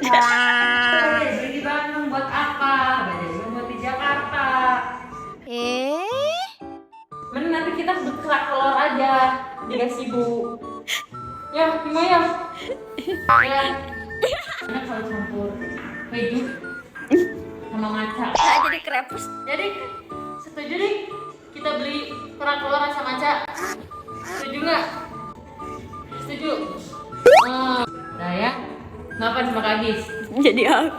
Beli di Bandung buat apa? Beli buat di Jakarta. Mending nanti kita kerak telur aja di gazebo. Ya, gimana ya? Ya. Enak kalau campur keju sama matcha. Nah, jadi krepus. Jadi setuju nih kita beli kerak telur rasa matcha. Setuju nggak? Setuju. Nah ya, ngapain sama Kak Gis? Jadi aku.